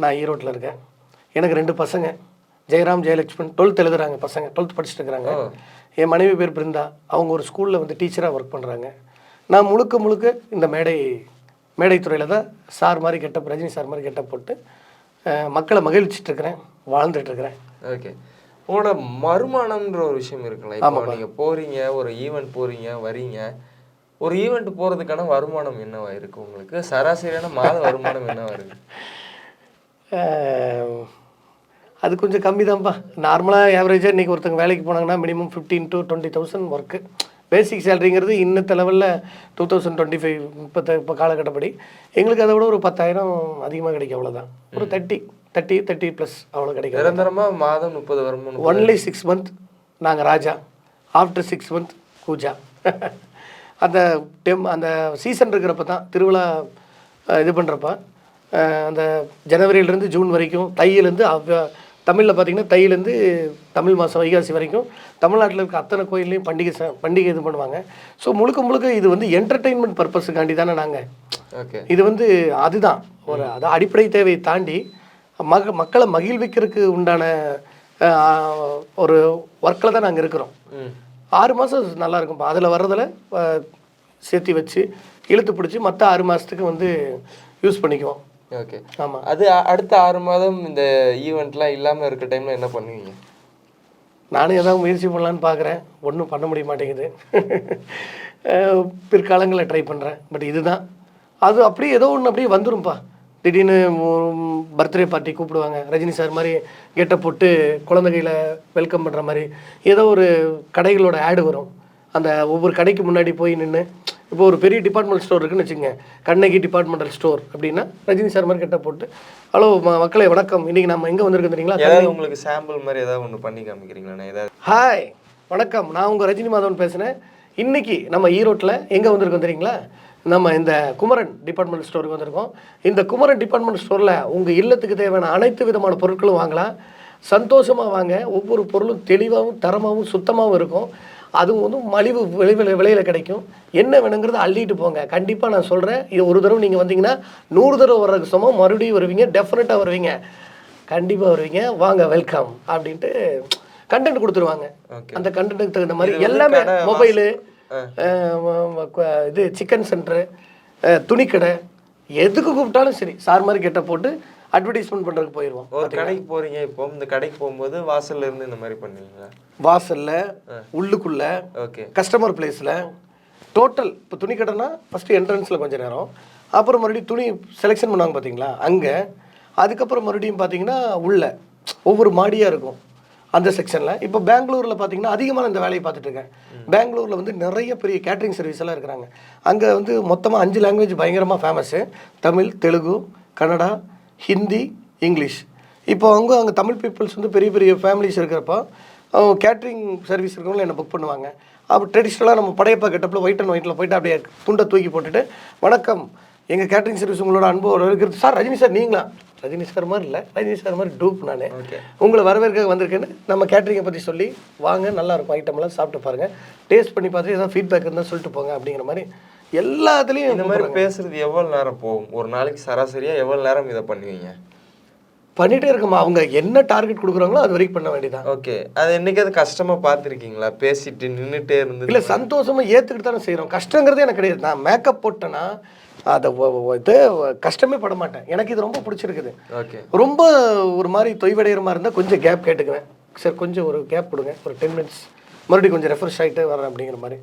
நான் ஈரோட்டில் இருக்கேன். எனக்கு 2 பசங்க, ஜெயராம், ஜெயலட்சுமன். 12th எழுதுறாங்க பசங்க, 12th படிச்சுட்டு இருக்கிறாங்க. என் மனைவி பேர் பிருந்தா, அவங்க ஒரு ஸ்கூலில் வந்து டீச்சராக ஒர்க் பண்ணுறாங்க. நான் முழுக்க இந்த மேடைத்துறையில் தான் ரஜினி சார் மாதிரி கெட்டப் போட்டு மக்களை மகிழ்ச்சிட்டுருக்கிறேன், வாழ்ந்துட்டுருக்கிறேன். ஓகே, உங்களோட வருமானம்ன்ற ஒரு விஷயம் இருக்குல்ல. இப்போ நீங்கள் போகிறீங்க, ஒரு ஈவெண்ட் போகிறீங்க, வரீங்க, ஒரு ஈவெண்ட் போகிறதுக்கான வருமானம் என்னவா இருக்குது உங்களுக்கு? சராசரியான மாத வருமானம் என்னவா இருக்குது? அது கொஞ்சம் கம்மி தான்ப்பா. நார்மலாக ஆவரேஜாக இன்றைக்கி ஒருத்தங்க வேலைக்கு போனாங்கன்னா மினிமம் 15,000 to 20,000 ஒர்க்கு. பேசிக் சேலரிங்கிறது இன்னத்த லெவலில் 2025 இப்போ காலகட்டப்படி எங்களுக்கு அதை விட ஒரு 10,000 அதிகமாக கிடைக்கும், அவ்வளோதான். ஒரு 30 ப்ளஸ் அவ்வளோ கிடைக்கும். நிரந்தரமாக மாதம் 30 வருமானம். ஒன்லி 6 month நாங்கள் ராஜா, ஆஃப்டர் 6 month கூஜா. அந்த அந்த சீசன் இருக்கிறப்ப தான் திருவிழா இது பண்ணுறப்ப அந்த ஜனவரியிலேருந்து ஜூன் வரைக்கும், தையிலேருந்து தமிழில் பார்த்திங்கன்னா தையிலேருந்து தமிழ் மாதம் வைகாசி வரைக்கும் தமிழ்நாட்டில் இருக்க அத்தனை கோயில்லையும் பண்டிகை இது பண்ணுவாங்க. ஸோ முழுக்க இது வந்து என்டர்டெயின்மெண்ட் பர்பஸுக்காண்டி தானே நாங்கள். ஓகே, இது வந்து அதுதான் ஒரு அதான் அடிப்படை தேவையை தாண்டி மக்களை மகிழ்விக்கிறதுக்கு உண்டான ஒரு ஒர்க்கில் தான் நாங்கள் இருக்கிறோம். 6 மாதம் நல்லா இருக்கும்ப்பா. அதில் வர்றதில் சேர்த்து வச்சு இழுத்து பிடிச்சி மற்ற 6 மாதத்துக்கு வந்து யூஸ் பண்ணிக்குவோம். ஓகே, ஆமாம். அது அடுத்த 6 மாதம் இந்த ஈவெண்ட்லாம் இல்லாமல் இருக்க டைமில் என்ன பண்ணுவீங்க? நானும் ஏதாவது முயற்சி பண்ணலான்னு பார்க்குறேன், ஒன்றும் பண்ண முடிய மாட்டேங்குது. பிற்காலங்களில் ட்ரை பண்ணுறேன். பட் இதுதான் அது அப்படியே ஏதோ ஒன்று அப்படியே வந்துடும்ப்பா. திடீர்னு பர்த்டே பார்ட்டி கூப்பிடுவாங்க, ரஜினி சார் மாதிரி கெட்டப் போட்டு குழந்தைகளை வெல்கம் பண்ணுற மாதிரி ஏதோ ஒரு கடைகளோட ஆடு வரும். அந்த ஒவ்வொரு கடைக்கு முன்னாடி போய் நின்று, இப்போ ஒரு பெரிய டிபார்ட்மெண்ட் ஸ்டோர் இருக்குன்னு வச்சுக்கோங்க, கண்ணகி டிபார்ட்மெண்டல் ஸ்டோர் அப்படின்னா ரஜினி சார் மாதிரி கெட்டப் போட்டு, ஹலோ மக்களே வணக்கம், இன்றைக்கி நம்ம எங்கே வந்திருக்கோம் தெரியுங்களா? ஏதாவது உங்களுக்கு சாம்பிள் மாதிரி ஏதாவது ஒன்று பண்ணி காமிக்கிறீங்களா? ஏதாவது ஹாய் வணக்கம், நான் உங்கள் ரஜினி மாதவன் பேசுகிறேன். இன்றைக்கி நம்ம ஈரோட்டில் எங்கே வந்திருக்கோம் தெரியுங்களா? நம்ம இந்த குமரன் டிபார்ட்மெண்ட் ஸ்டோருக்கு வந்திருக்கோம். இந்த குமரன் டிபார்ட்மெண்ட் ஸ்டோரில் உங்கள் இல்லத்துக்கு தேவையான அனைத்து விதமான பொருட்களும் வாங்கலாம். சந்தோஷமாக வாங்க. ஒவ்வொரு பொருளும் தெளிவாகவும் தரமாகவும் சுத்தமாகவும் இருக்கும். அதுவும் வந்து மலிவு விலையில் கிடைக்கும். என்ன வேணுங்கிறத அள்ளிட்டு போங்க. கண்டிப்பாக நான் சொல்கிறேன், இது ஒரு தடவை நீங்கள் வந்தீங்கன்னா 100 தடவை வர்றதுக்கு சமம். மறுபடியும் வருவீங்க, டெஃபினட்டாக வருவீங்க, கண்டிப்பாக வருவீங்க. வாங்க வெல்கம் அப்படின்ட்டு கண்டென்ட் கொடுத்துருவாங்க. அந்த கண்டென்ட்டுக்கு தகுந்த மாதிரி எல்லாமே, மொபைலு, இது சிக்கன் சென்டரு, துணிக்கடை, எதுக்கு கூப்பிட்டாலும் சரி சார் மாதிரி கெட்ட போட்டு அட்வர்டைஸ்மெண்ட் பண்ணுறதுக்கு போயிடுவோம். ஒரு கடைக்கு போகிறீங்க, இப்போ இந்த கடைக்கு போகும்போது வாசல்ல இருந்து இந்த மாதிரி பண்ணுவீங்களா? வாசலில், உள்ளுக்குள்ளே, ஓகே, கஸ்டமர் பிளேஸில், டோட்டல். இப்போ துணி கடைனா ஃபஸ்ட்டு என்ட்ரன்ஸில் கொஞ்சம் நேரம், அப்புறம் மறுபடியும் துணி செலெக்ஷன் பண்ணுவாங்க பார்த்தீங்களா அங்கே, அதுக்கப்புறம் மறுபடியும் பார்த்தீங்கன்னா உள்ள ஒவ்வொரு மாடியாக இருக்கும் அந்த செக்ஷனில். இப்போ பெங்களூரில் பார்த்தீங்கன்னா அதிகமான இந்த வேலையை பார்த்துட்டு இருக்கேன். பெங்களூரில் வந்து நிறைய பெரிய கேட்ரிங் சர்வீஸ் எல்லாம் இருக்கிறாங்க. அங்கே வந்து மொத்தமாக 5 லாங்குவேஜ் பயங்கரமாக ஃபேமஸ்ஸு. தமிழ், தெலுங்கு, கன்னடா, ஹிந்தி, இங்கிலீஷ். இப்போ அங்கே தமிழ் பீப்புள்ஸ் வந்து பெரிய பெரிய ஃபேமிலிஸ் இருக்கிறப்போ கேட்ரிங் சர்வீஸ் இருக்கிறவங்களும் என்னை புக் பண்ணுவாங்க. அப்போ ட்ரெடிஷ்னலாக நம்ம படையப்பா கெட்டப்பில் ஒயிட் அண்ட் ஒயிட்டில் போய்ட்டு அப்படியே துண்டை தூக்கி போட்டுட்டு, வணக்கம், எங்கள் கேட்ரிங் சர்வீஸ் உங்களோட அனுபவம் இருக்கிறது சார். ரஜினி சார் நீங்களா? ரஜினி சார் மாதிரி இல்லை, ரஜினி சார் மாதிரி டூப் நான் உங்களை வரவேற்க வந்திருக்கேன்னு நம்ம கேட்ரிங்கை பற்றி சொல்லி, வாங்க நல்லாயிருக்கும் ஐட்டம்லாம் சாப்பிட்டு பாருங்கள், டேஸ்ட் பண்ணி பார்த்து ஏதாவது ஃபீட்பேக் இருந்தால் சொல்லிட்டு போங்க அப்படிங்கிற மாதிரி எல்லாத்துலேயும். இந்த மாதிரி பேசுகிறது எவ்வளோ நேரம் போகும்? ஒரு நாளைக்கு சராசரியாக எவ்வளோ நேரம் இதை பண்ணுவீங்க? பண்ணிகிட்டே இருக்கோமா, அவங்க என்ன டார்கெட் கொடுக்குறாங்களோ அது வரைக்கும் பண்ண வேண்டியதான். ஓகே, அது என்னைக்காவது கஷ்டமாக பார்த்துருக்கீங்களா? பேசிட்டு நின்றுட்டே இருந்து இல்லை, சந்தோஷமாக ஏற்றுக்கிட்டு தானே செய்கிறோம். கஷ்டங்கிறதே எனக்கு கிடையாது. நான் மேக்கப் போட்டேன்னா அதை இது கஷ்டமே பட மாட்டேன். எனக்கு இது ரொம்ப பிடிச்சிருக்குது. ஓகே, ரொம்ப ஒரு மாதிரி தொய்வடைகிற மாதிரி இருந்தால் கொஞ்சம் கேப் கேட்டுக்குவேன். சார் கொஞ்சம் ஒரு கேப் கொடுங்க, ஒரு 10 minutes, மறுபடியும் கொஞ்சம் ரெஃப்ரெஷ் ஆகிட்டு வரேன் அப்படிங்கிற மாதிரி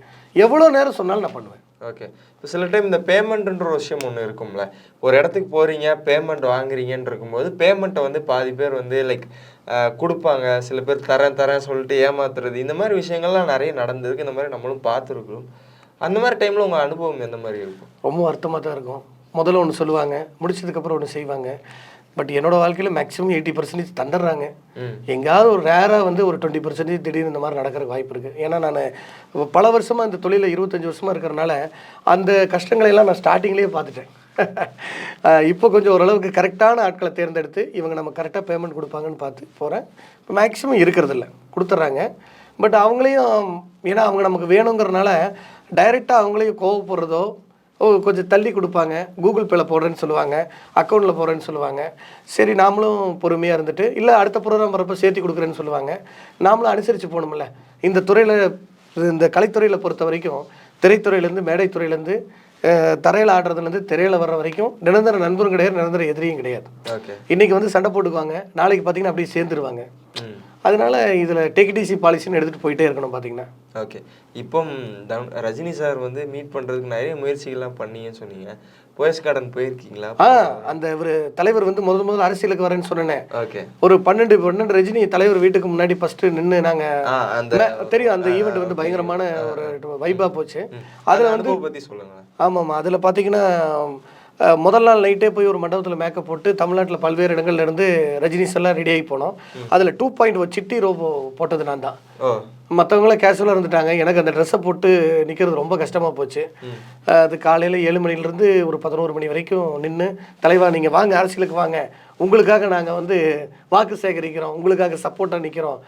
எவ்வளோ நேரம் சொன்னாலும் நான் பண்ணுவேன். ஓகே, இப்போ சில டைம் இந்த பேமெண்ட்ன்ற ஒரு விஷயம் ஒன்று இருக்கும்ல. ஒரு இடத்துக்கு போகிறீங்க, பேமெண்ட் வாங்குறீங்கன்னு இருக்கும்போது பேமெண்ட்டை வந்து பாதி பேர் வந்து லைக் கொடுப்பாங்க, சில பேர் தரேன் சொல்லிட்டு ஏமாத்துறது, இந்த மாதிரி விஷயங்கள்லாம் நிறைய நடந்திருக்கு. இந்த மாதிரி நம்மளும் பார்த்துருக்கோம். அந்த மாதிரி டைமில் உங்கள் அனுபவம் எந்த மாதிரி இருக்கும்? ரொம்ப வருத்தமாக தான் இருக்கும். முதல்ல ஒன்று சொல்லுவாங்க, முடிச்சதுக்கப்புறம் ஒன்று செய்வாங்க. பட் என்னோடய வாழ்க்கையில் மேக்ஸிமம் 80% தந்துடுறாங்க. எங்கேயாவது ஒரு ரேராக வந்து ஒரு 20% திடீர்னு இந்த மாதிரி நடக்கிறதுக்கு வாய்ப்பு இருக்குது. ஏன்னா நான் பல வருஷமாக இந்த தொழிலில் 25 வருஷமாக இருக்கிறனால அந்த கஷ்டங்களையெல்லாம் நான் ஸ்டார்டிங்லேயே பார்த்துட்டேன். இப்போ கொஞ்சம் ஓரளவுக்கு கரெக்டான ஆட்களை தேர்ந்தெடுத்து இவங்க நம்ம கரெக்டாக பேமெண்ட் கொடுப்பாங்கன்னு பார்த்து போகிறேன். இப்போ மேக்ஸிமம் இருக்கிறதில்ல, கொடுத்துட்றாங்க. பட் அவங்களையும், ஏன்னா அவங்க நமக்கு வேணுங்கிறனால டைரெக்டாக அவங்களையும் கோவப்படுறதோ, கொஞ்சம் தள்ளி கொடுப்பாங்க. கூகுள் பேல போடுறேன்னு சொல்லுவாங்க, அக்கௌண்ட்டில் போடுறேன்னு சொல்லுவாங்க. சரி நாமளும் பொறுமையாக இருந்துட்டு, இல்லை அடுத்த ப்ரோக்ராம் வரப்போ சேர்த்து கொடுக்குறேன்னு சொல்லுவாங்க. நாமளும் அனுசரித்து போகணும்ல. இந்த துறையில், இந்த கலைத்துறையில் பொறுத்த வரைக்கும், திரைத்துறையிலேருந்து மேடைத்துறையிலேருந்து தரையில் ஆடுறதுலேருந்து திரையில் வர்ற வரைக்கும் நிரந்தர நண்பரும் கிடையாது, நிரந்தர எதிரியும் கிடையாது. இன்றைக்கி வந்து சண்டை போட்டுக்குவாங்க, நாளைக்கு பார்த்தீங்கன்னா அப்படியே சேர்ந்துருவாங்க. அதனால இதில் டேக்டிசி பாலிசின்னு எடுத்துகிட்டு போயிட்டே இருக்கணும் பார்த்தீங்கன்னா. ஓகே. இப்போ ரஜினி சார் வந்து மீட் பண்ணுறதுக்கு நிறைய முயற்சிகள்லாம் பண்ணீங்கன்னு சொன்னீங்க. போயஸ் கார்டன் போயிருக்கீங்களா? அந்த ஒரு தலைவர் வந்து முதல்ல அரசியலுக்கு வரேன்னு சொன்னேன். ஓகே. ஒரு 12 ரஜினி தலைவர் வீட்டுக்கு முன்னாடி ஃபர்ஸ்ட் நின்று நாங்கள் தெரியும் அந்த ஈவெண்ட் வந்து பயங்கரமான ஒரு வைபாக போச்சு. அதில் வந்து பற்றி சொல்லுங்கள். ஆமாம், அதில் பார்த்தீங்கன்னா முதல் நாள் நைட்டே போய் ஒரு மண்டபத்தில் மேக்கப் போட்டு தமிழ்நாட்டில் பல்வேறு இடங்கள்ல இருந்து ரஜினிஸ் எல்லாம் ரெடி ஆகி போனோம். அதில் 2.1 சிட்டி ரோபோ போட்டது நான் தான். மற்றவங்களாம் கேஷுவலாக இருந்துட்டாங்க. எனக்கு அந்த ட்ரெஸ்ஸை போட்டு நிற்கிறது ரொம்ப கஷ்டமாக போச்சு. அது காலையில் 7 மணிலேருந்து ஒரு 11 மணி வரைக்கும் நின்று, தலைவா நீங்கள் வாங்க அரசியலுக்கு வாங்க, உங்களுக்காக நாங்கள் வந்து வாக்கு சேகரிக்கிறோம், உங்களுக்காக சப்போர்ட்டாக நிற்கிறோம்,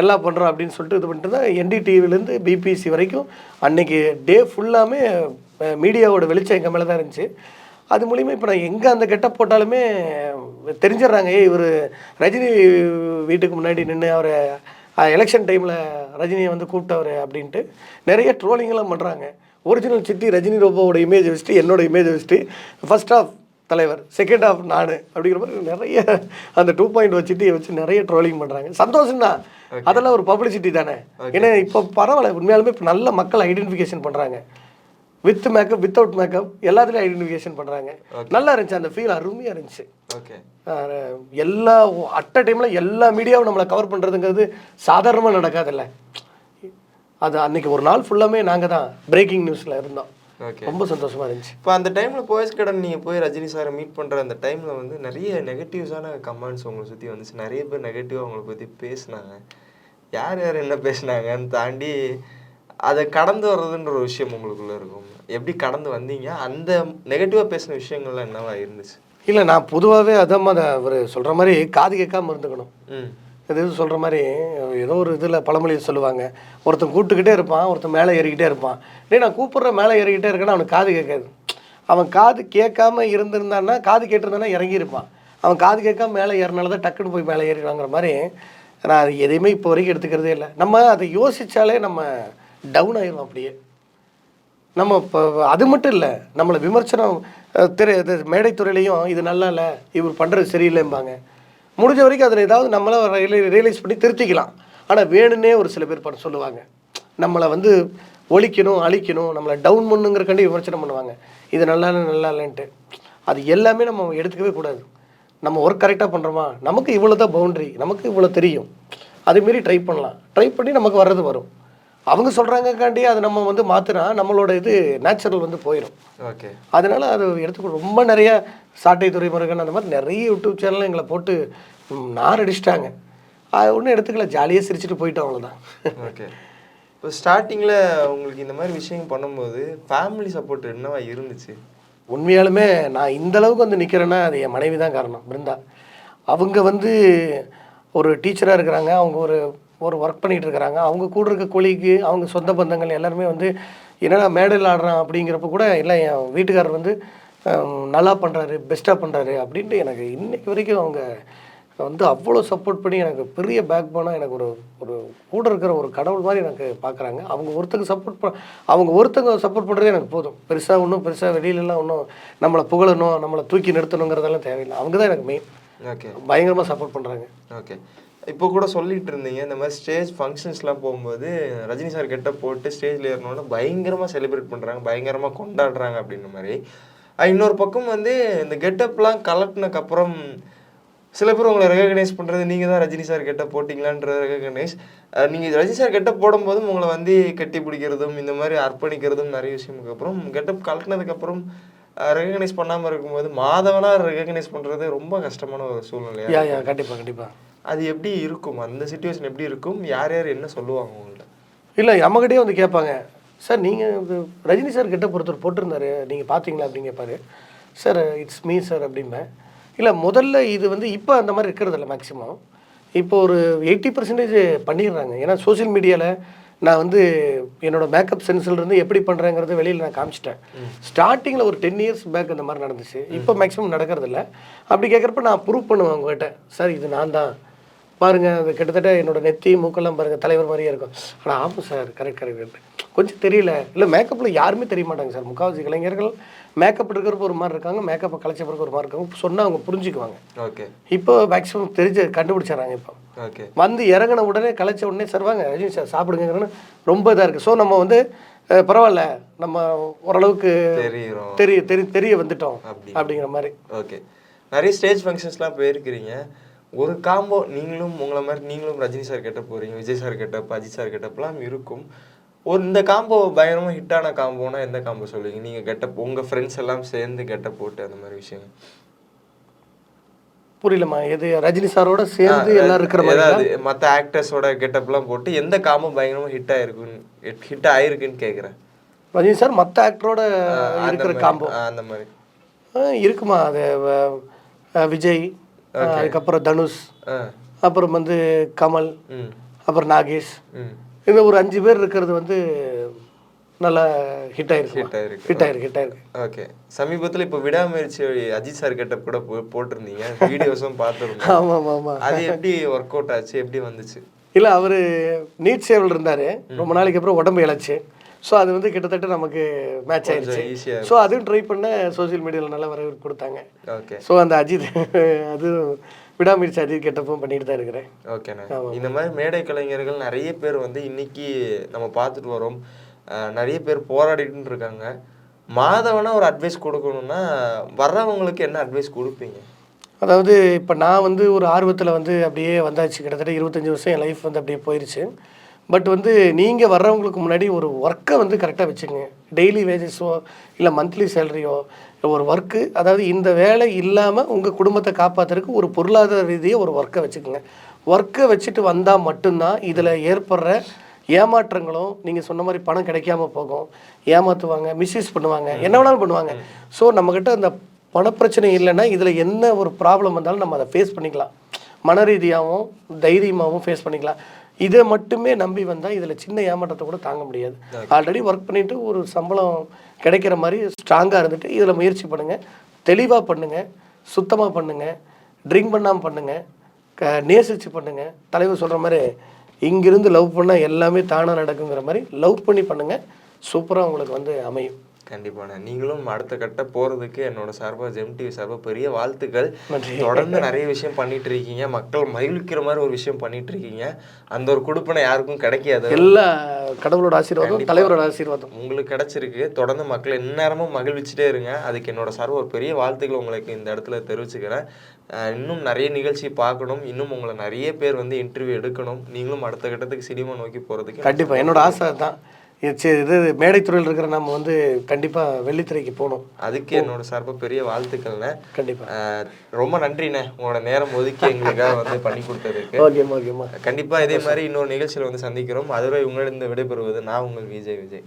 எல்லாம் பண்ணுறோம் அப்படின்னு சொல்லிட்டு இது பண்ணிட்டு தான் NDTVலேருந்து பிபிசி வரைக்கும் அன்னைக்கு டே ஃபுல்லாமே மீடியாவோட வெளிச்சம் எங்கள் மேலே தான் இருந்துச்சு. அது மூலிமா இப்போ நான் எங்கே அந்த கெட்டப் போட்டாலுமே தெரிஞ்சிடுறாங்க, இவர் ரஜினி வீட்டுக்கு முன்னாடி நின்று அவரை எலெக்ஷன் டைமில் ரஜினியை வந்து கூப்பிட்டவர் அப்படின்ட்டு நிறைய ட்ரோலிங்கெல்லாம் பண்ணுறாங்க. ஒரிஜினல் சிட்டி ரஜினி ரோபோவோட இமேஜ் வச்சுட்டு என்னோட இமேஜ் வச்சுட்டு ஃபர்ஸ்ட் ஆஃப் தலைவர், செகண்ட் ஆஃப் நான் அப்படிங்கிற மாதிரி நிறைய அந்த 2.1 சிட்டியை வச்சு நிறைய ட்ரோலிங் பண்ணுறாங்க. சந்தோஷம் தான், அதெல்லாம் ஒரு பப்ளிசிட்டி தானே. ஏன்னா இப்போ பரவாயில்ல, உண்மையாலுமே இப்போ நல்ல மக்கள் ஐடென்டிஃபிகேஷன் பண்ணுறாங்க. வித் மேக்கப் வித்தவுட் மேக்கப் எல்லாத்துலேயும் ஐடென்டிஃபிகேஷன் பண்ணுறாங்க. நல்லா இருந்துச்சு, அந்த ஃபீல் அருமையாக இருந்துச்சு. ஓகே. எல்லா அட் அ டைமில் எல்லா மீடியாவும் நம்மளை கவர் பண்ணுறதுங்கிறது சாதாரணமாக நடக்காதில்ல. அது அன்றைக்கி ஒரு நாள் ஃபுல்லாமே நாங்கள் தான் பிரேக்கிங் நியூஸில் இருந்தோம். ஓகே. ரொம்ப சந்தோஷமாக இருந்துச்சு. இப்போ அந்த டைமில் போயஸ் கார்டன் நீங்கள் போய் ரஜினி சாரை மீட் பண்ணுற அந்த டைமில் வந்து நிறைய நெகட்டிவ்ஸான கமெண்ட்ஸ் உங்களை சுற்றி வந்துச்சு. நிறைய பேர் நெகட்டிவாக அவங்களை பற்றி பேசினாங்க. யார் யார் என்ன பேசினாங்கன்னு தாண்டி அதை கடந்து வர்றதுன்ற ஒரு விஷயம் உங்களுக்குள்ளே இருக்கும். எப்படி கடந்து வந்தீங்க? அந்த நெகட்டிவாக பேசின விஷயங்கள்லாம் என்னவா இருந்துச்சு? இல்லை, நான் பொதுவாகவே அதான் அதை அவர் சொல்கிற மாதிரி காது கேட்காம இருந்துக்கணும். இது சொல்கிற மாதிரி ஏதோ ஒரு இதில் பழமொழி சொல்லுவாங்க, ஒருத்தன் கூப்பிட்டுக்கிட்டே இருப்பான், ஒருத்தன் மேலே ஏறிக்கிட்டே இருப்பான். நான் கூப்பிட்ற மேலே ஏறிக்கிட்டே இருக்கேன்னா அவனுக்கு காது கேட்காது. அவன் காது கேட்காம இருந்திருந்தான்னா, காது கேட்டிருந்தானா இறங்கியிருப்பான். அவன் காது கேட்காம மேலே ஏறினால தான் டக்குன்னு போய் மேலே ஏறிடுவாங்கிற மாதிரி நான் அது எதையுமே இப்போ வரைக்கும் எடுத்துக்கிறதே இல்லை. நம்ம அதை யோசித்தாலே நம்ம டவுன் ஆயிடும். அப்படியே நம்ம இப்போ அது மட்டும் இல்லை, நம்மளை விமர்சனம் மேடைத்துறையிலையும் இது நல்லா இல்லை, இவர் பண்ணுறது சரியில்லைம்பாங்க. முடிஞ்ச வரைக்கும் அதில் ஏதாவது நம்மளாம் ரியலைஸ் பண்ணி திருத்திக்கலாம். ஆனால் வேணுன்னே ஒரு சில பேர் சொல்லுவாங்க, நம்மளை வந்து ஒழிக்கணும், அழிக்கணும், நம்மளை டவுன் பண்ணுங்கிறக்காண்டி விமர்சனம் பண்ணுவாங்க. இது நல்லா இல்லை நல்லா இல்லைன்ட்டு. அது எல்லாமே நம்ம எடுத்துக்கவே கூடாது. நம்ம ஒர்க் கரெக்டாக பண்ணுறோமா, நமக்கு இவ்வளோ தான் பவுண்ட்ரி, நமக்கு இவ்வளோ தெரியும், அதுமாரி ட்ரை பண்ணலாம். ட்ரை பண்ணி நமக்கு வர்றது வரும். அவங்க சொல்கிறாங்கக்காண்டி அதை நம்ம வந்து மாற்றினா நம்மளோட இது நேச்சுரல் வந்து போயிடும். ஓகே. அதனால் அதை எடுத்துக்கோ. ரொம்ப நிறைய சாட்டை துறைமுருகன் அந்த மாதிரி நிறைய யூடியூப் சேனல் எங்களை போட்டு நார் அடிச்சிட்டாங்க. அது ஒன்றும் எடுத்துக்கல, ஜாலியாக சிரிச்சுட்டு போயிட்டோம், அவ்வளோதான். ஓகே. இப்போ ஸ்டார்டிங்கில் உங்களுக்கு இந்த மாதிரி விஷயம் பண்ணும்போது ஃபேமிலி சப்போர்ட் என்னவா இருந்துச்சு? உண்மையாலுமே நான் இந்தளவுக்கு வந்து நிற்கிறேன்னா அது என் மனைவி தான் காரணம், பிருந்தா. அவங்க வந்து ஒரு டீச்சராக இருக்கிறாங்க, அவங்க ஒரு ஒர்க் பண்ணிகிட்டு இருக்கிறாங்க. அவங்க கூட இருக்க கொலிக்கு அவங்க சொந்த பந்தங்கள் எல்லாருமே வந்து என்னடா மேடையில் ஆடுறான் அப்படிங்கிறப்ப கூட இல்லை, என் வீட்டுக்காரர் வந்து நல்லா பண்ணுறாரு, பெஸ்ட்டாக பண்ணுறாரு அப்படின்ட்டு எனக்கு இன்றைக்கு வரைக்கும் அவங்க வந்து அவ்வளோ சப்போர்ட் பண்ணி எனக்கு பெரிய பேக் போனால் எனக்கு ஒரு கூட இருக்கிற ஒரு கடவுள் மாதிரி எனக்கு பார்க்குறாங்க. அவங்க ஒருத்தங்க சப்போர்ட் பண்ணுறதே எனக்கு போதும். பெருசாக வெளியிலலாம் ஒன்றும் நம்மளை புகழணும், நம்மளை தூக்கி நிறுத்தணுங்கிறதெல்லாம் தேவையில்லை. அவங்க தான் எனக்கு மெயின். ஓகே. பயங்கரமாக சப்போர்ட் பண்ணுறாங்க. ஓகே. இப்போ கூட சொல்லிட்டு இருந்தீங்க, இந்த மாதிரி ஸ்டேஜ் ஃபங்க்ஷன்ஸ்லாம் போகும்போது ரஜினி சார் கிட்ட போட்டு ஸ்டேஜில் ஏறினோன்னா பயங்கரமாக செலிப்ரேட் பண்ணுறாங்க, பயங்கரமாக கொண்டாடுறாங்க அப்படின்ற மாதிரி. இன்னொரு பக்கம் வந்து இந்த கெட்டப்லாம் கலட்டினதுக்கப்புறம் சில பேர் உங்களை ரெகக்னைஸ் பண்ணுறது, நீங்கள் தான் ரஜினி சார் கெட்டப் போட்டிங்களான்ற ரெகக்னைஸ். நீங்கள் ரஜினி சார் கெட்டப் போடும்போதும் உங்களை வந்து கட்டி பிடிக்கிறதும் இந்த மாதிரி அர்ப்பணிக்கிறதும் நிறைய விஷயமுக்கு அப்புறம் கெட்டப் கலட்டினதுக்கப்புறம் ரெகக்னைஸ் பண்ணாமல் இருக்கும்போது மாதவனாக ரெகக்னைஸ் பண்ணுறது ரொம்ப கஷ்டமான ஒரு சூழ்நிலையா? கண்டிப்பாக. அது எப்படி இருக்கும்? அந்த சிச்சுவேஷன் எப்படி இருக்கும்? யார் யார் என்ன சொல்லுவாங்க உங்கள்கிட்ட? இல்லை, நம்மகிட்டே வந்து கேட்பாங்க, சார் நீங்கள் ரஜினி சார் கிட்ட ஒருத்தர் போட்டிருந்தாரு, நீங்கள் பார்த்தீங்களா அப்படின்னு கேட்பாரு. சார் இட்ஸ் மீ சார் அப்படின்பேன். இல்லை, முதல்ல இது வந்து இப்போ அந்த மாதிரி இருக்கிறதில்ல. மேக்ஸிமம் இப்போ ஒரு 80% பண்ணிடுறாங்க. ஏன்னா சோசியல் மீடியாவில் நான் வந்து என்னோடய மேக்கப் சென்ஸ்லேருந்து எப்படி பண்ணுறேங்கிறது வெளியில் நான் காமிச்சிட்டேன். ஸ்டார்டிங்கில் ஒரு 10 years பேக் அந்த மாதிரி நடந்துச்சு. இப்போ மேக்ஸிமம் நடக்கிறதில்ல. அப்படி கேட்குறப்ப நான் ப்ரூவ் பண்ணுவேன் உங்கள்கிட்ட, சார் இது நான் தான் பாருங்கள், அது கிட்டத்தட்ட என்னோடய நெத்தி மூக்கெல்லாம் பாருங்கள் தலைவர் மாதிரியே இருக்கும். ஆனால் ஆமாம் சார், கரெக்ட். கொஞ்சம் தெரியல. இல்லை மேக்கப்பில் யாருமே தெரிய மாட்டாங்க சார். முக்கால்வாசி இளைஞர்கள் மேக்கப் இருக்கிறப்ப ஒரு மாதிரி இருக்காங்க, மேக்கப்பை கலைச்ச பிறகு ஒரு மாதிரி இருக்காங்க. சொன்னால் அவங்க புரிஞ்சுக்குவாங்க. ஓகே. இப்போ மேக்ஸிமம் கண்டுபிடிச்சிடறாங்க. இப்போ வந்து இறங்கின உடனே கலைச்ச உடனே சார் வாங்க ரஜினி சார் சாப்பிடுங்கிறன்னு ரொம்ப இதாக இருக்குது. ஸோ நம்ம வந்து பரவாயில்ல, நம்ம ஓரளவுக்கு தெரிய வந்துட்டோம் அப்படிங்கிற மாதிரி. ஓகே. நிறைய ஸ்டேஜ் ஃபங்க்ஷன்ஸ்லாம் போயிருக்கிறீங்க. ஒரு காம்போ நீங்களும் உங்களை மாதிரி நீங்களும் ரஜினி சார் கெட்ட போகிறீங்க, Vijay sir getup, Ajith sir கெட்டப்லாம் இருக்கும். இந்த காம்போ பயங்கரமாக ஹிட்டான காம்போனா எந்த காம்போ சொல்லுவீங்க? நீங்கள் கெட்டப் உங்கள் ஃப்ரெண்ட்ஸ் எல்லாம் சேர்ந்து கெட்டப் போட்டு அந்த மாதிரி விஷயம். புரியலம்மா, எது ரஜினி சாரோட சேர்ந்து எல்லாரும் இருக்கிற மாதிரி? ஏதாவது மற்ற ஆக்டர்ஸோட கெட்டப்லாம் போட்டு எந்த காம்போ பயங்கரமாக ஹிட் ஆயிருக்குன்னு கேட்குறேன். ரஜினி சார் மற்ற ஆக்டரோட இருக்கிற காம்போ அந்த மாதிரி இருக்குமா? அது விஜய், அதுக்கப்புறம் தனுஷ், அப்புறம் வந்து கமல், அப்புறம் நாகேஷ், இந்த ஒரு 5 பேர் இருக்கிறது வந்து நல்லா ஹிட் ஆயிருக்கு. ஓகே. சமீபத்தில் இப்போ விடாமுயற்சி அஜித் சார் கெட்டப் கூட போட்டிருந்தீங்க, வீடியோஸும் பார்த்துருந்தோம். ஆமாம். அது எப்படி ஒர்க் அவுட் ஆச்சு, எப்படி வந்துச்சு? இல்லை, அவர் நீட் சேவல் இருந்தார், ரொம்ப நாளைக்கு அப்புறம் உடம்பு இழைச்சி. ஸோ அது வந்து கிட்டத்தட்ட நமக்கு மேட்ச் ஆயிடுச்சு. ஸோ அதுவும் ட்ரை பண்ண சோசியல் மீடியாவில் நல்லா வரவேற்பு கொடுத்தாங்க. ஓகே. ஸோ அந்த அஜித் அது விடாமுயற்சி அஜித் கெட்டப்பும் பண்ணிட்டு தான் இருக்கிறேன். ஓகேண்ணா. இந்த மாதிரி மேடை கலைஞர்கள் நிறைய பேர் வந்து இன்னைக்கு நம்ம பார்த்துட்டு வரோம். நிறைய பேர் போராடிட்டு இருக்காங்க. மாதவனா ஒரு அட்வைஸ் கொடுக்கணும்னா வர்றவங்களுக்கு என்ன அட்வைஸ் கொடுப்பீங்க? அதாவது இப்போ நான் வந்து ஒரு ஆர்வத்தில் வந்து அப்படியே வந்தாச்சு. கிட்டத்தட்ட 25 வருஷம் என் லைஃப் வந்து அப்படியே போயிடுச்சு. பட் வந்து நீங்கள் வர்றவங்களுக்கு முன்னாடி ஒரு ஒர்க்கை வந்து கரெக்டாக வச்சுக்கோங்க. டெய்லி வேஜஸோ இல்லை மந்த்லி சேலரியோ ஒரு ஒர்க்கு, அதாவது இந்த வேலை இல்லாமல் உங்கள் குடும்பத்தை காப்பாற்றுறதுக்கு ஒரு பொருளாதார ரீதியாக ஒரு ஒர்க்கை வச்சுக்கோங்க. ஒர்க்கை வச்சுட்டு வந்தால் மட்டும்தான் இதில் ஏற்படுற ஏமாற்றங்களும், நீங்கள் சொன்ன மாதிரி பணம் கிடைக்காம போகும், ஏமாற்றுவாங்க, மிஸ்யூஸ் பண்ணுவாங்க, என்ன வேணாலும் பண்ணுவாங்க. ஸோ நம்மக்கிட்ட அந்த பணப்பிரச்சனை இல்லைன்னா இதில் என்ன ஒரு ப்ராப்ளம் வந்தாலும் நம்ம அதை ஃபேஸ் பண்ணிக்கலாம். மன ரீதியாகவும் தைரியமாகவும் ஃபேஸ் பண்ணிக்கலாம். இதை மட்டுமே நம்பி வந்தால் இதில் சின்ன ஏமாற்றத்தை கூட தாங்க முடியாது. ஆல்ரெடி ஒர்க் பண்ணிவிட்டு ஒரு சம்பளம் கிடைக்கிற மாதிரி ஸ்ட்ராங்காக இருந்துட்டு இதில் முயற்சி பண்ணுங்கள். தெளிவாக பண்ணுங்கள், சுத்தமாக பண்ணுங்கள், ட்ரிங்க் பண்ணாமல் பண்ணுங்கள், நேசித்து பண்ணுங்கள். தலைவர் சொல்கிற மாதிரி இங்கிருந்து லவ் பண்ணால் எல்லாமே தானாக நடக்குங்கிற மாதிரி லவ் பண்ணி பண்ணுங்கள். சூப்பராக உங்களுக்கு வந்து அமையும். கண்டிப்பாண்ணே. நீங்களும் அடுத்த கட்ட போகிறதுக்கு என்னோட சார்பாக ஜெம் டிவி சார்பாக பெரிய வாழ்த்துக்கள். தொடர்ந்து நிறைய விஷயம் பண்ணிட்டு இருக்கீங்க, மக்கள் மகிழ்விக்கிற மாதிரி ஒரு விஷயம் பண்ணிட்டு இருக்கீங்க. அந்த ஒரு கொடுப்பனை யாருக்கும் கிடைக்காது. எல்லா கடவுளோட ஆசீர்வாதம், தலைவரோட ஆசீர்வாதம் உங்களுக்கு கிடைச்சிருக்கு. தொடர்ந்து மக்களை எந்நேரமும் மகிழ்விச்சுட்டே இருங்க. அதுக்கு என்னோட சார்பாக ஒரு பெரிய வாழ்த்துக்கள் உங்களுக்கு இந்த இடத்துல தெரிவிச்சுக்கிறேன். இன்னும் நிறைய நிகழ்ச்சி பார்க்கணும், இன்னும் உங்களை நிறைய பேர் வந்து இன்டர்வியூ எடுக்கணும். நீங்களும் அடுத்த கட்டத்துக்கு சினிமா நோக்கி போகிறதுக்கு கண்டிப்பாக என்னோட ஆசை தான். இது மேடைத்துறையில் இருக்கிற நம்ம வந்து கண்டிப்பாக வெள்ளித்திரைக்கு போகணும். அதுக்கு என்னோட சார்பாக பெரிய வாழ்த்துக்கள்ண்ணே. கண்டிப்பாக ரொம்ப நன்றிண்ணே, உங்களோட நேரம் ஒதுக்கி எங்களுக்காக வந்து பண்ணி கொடுத்ததுக்கு. ஓகேம்மா. கண்டிப்பாக இதே மாதிரி இன்னொரு நிகழ்ச்சியில் வந்து சந்திக்கிறோம். அதுவரை உங்களிடம் விடைபெறுவது நான் உங்கள் விஜய்.